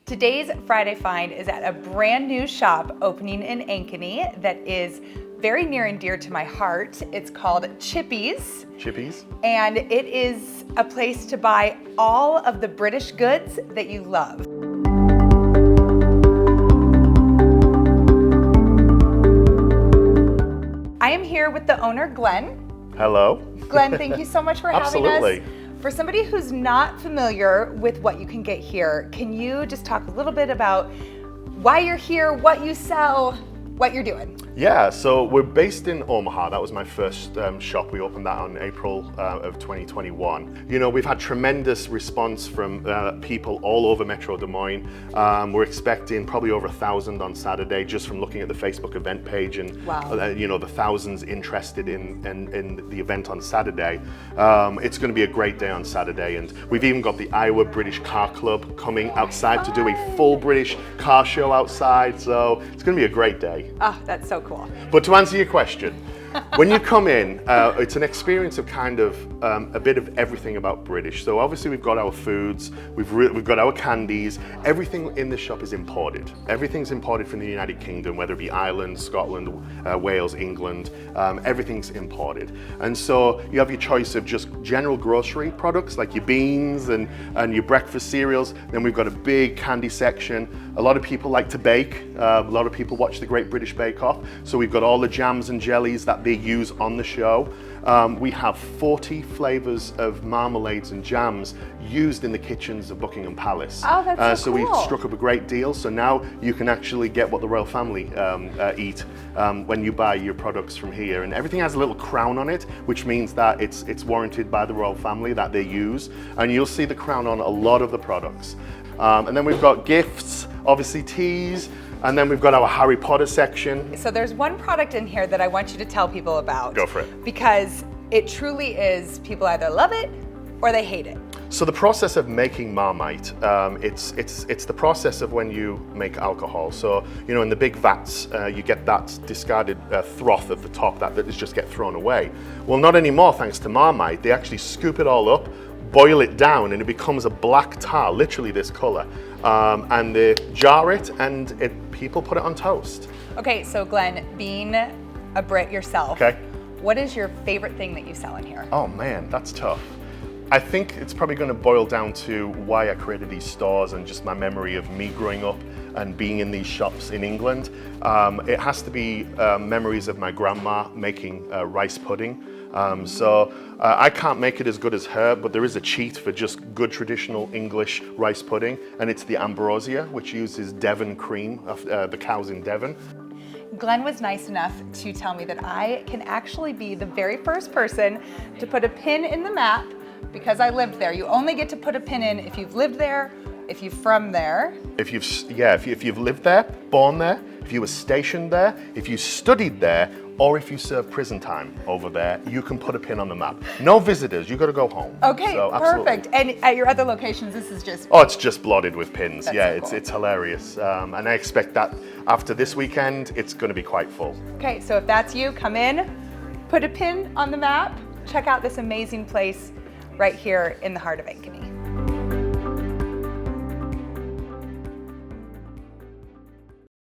Today's Friday Find is at a brand new shop opening in Ankeny that is very near and dear to my heart. It's called Chippy's. Chippies? And it is a place to buy all of the British goods that you love. I am here with the owner, Glenn. Hello. Glenn, thank you so much for having Absolutely. us. For somebody who's not familiar with what you can get here, can you just talk a little bit about why you're here, what you sell, what you're doing? Yeah, so we're based in Omaha. That was my first shop. We opened that on April of 2021. You know, we've had tremendous response from people all over Metro Des Moines. We're expecting probably over 1,000 on Saturday, just from looking at the Facebook event page and wow. You know, the thousands interested in the event on Saturday. It's going to be a great day on Saturday, and we've even got the Iowa British Car Club coming outside to do a full British car show outside. So it's going to be a great day. Oh, that's so cool. But to answer your question, when you come in, it's an experience of kind of a bit of everything about British. So obviously we've got our foods, we've got our candies. Everything in the shop is imported. Everything's imported from the United Kingdom, whether it be Ireland, Scotland, Wales, England. Everything's imported. And so you have your choice of just general grocery products like your beans and your breakfast cereals. Then we've got a big candy section. A lot of people like to bake. A lot of people watch the Great British Bake Off. So we've got all the jams and jellies that they use on the show. We have 40 flavors of marmalades and jams used in the kitchens of Buckingham Palace. Oh, that's so cool. cool. We've struck up a great deal. So now you can actually get what the royal family eat when you buy your products from here. And everything has a little crown on it, which means that it's warranted by the royal family that they use. And you'll see the crown on a lot of the products. And then we've got gifts, obviously teas, and then we've got our Harry Potter section. So there's one product in here that I want you to tell people about. Go for it. Because it truly is, people either love it or they hate it. So the process of making Marmite, it's the process of when you make alcohol. So, you know, in the big vats, you get that discarded froth at the top that is just get thrown away. Well, not anymore, thanks to Marmite. They actually scoop it all up, boil it down, and it becomes a black tar, literally this color. And they jar it, and people put it on toast. Okay, so Glenn, being a Brit yourself, Okay. what is your favorite thing that you sell in here? Oh man, that's tough. I think it's probably going to boil down to why I created these stores and just my memory of me growing up and being in these shops in England. It has to be memories of my grandma making rice pudding. I can't make it as good as her, but there is a cheat for just good traditional English rice pudding, and it's the ambrosia, which uses Devon cream, the cows in Devon. Glenn was nice enough to tell me that I can actually be the very first person to put a pin in the map because I lived there. You only get to put a pin in if you've lived there, if you're from there. If you've lived there, born there, if you were stationed there, if you studied there, or if you serve prison time over there, you can put a pin on the map. No visitors, you got to go home. Okay, so, perfect. And at your other locations, this is just... Oh, it's just blooded with pins. That's yeah, so cool. it's hilarious. And I expect that after this weekend, it's going to be quite full. Okay, so if that's you, come in, put a pin on the map, check out this amazing place right here in the heart of Ankeny.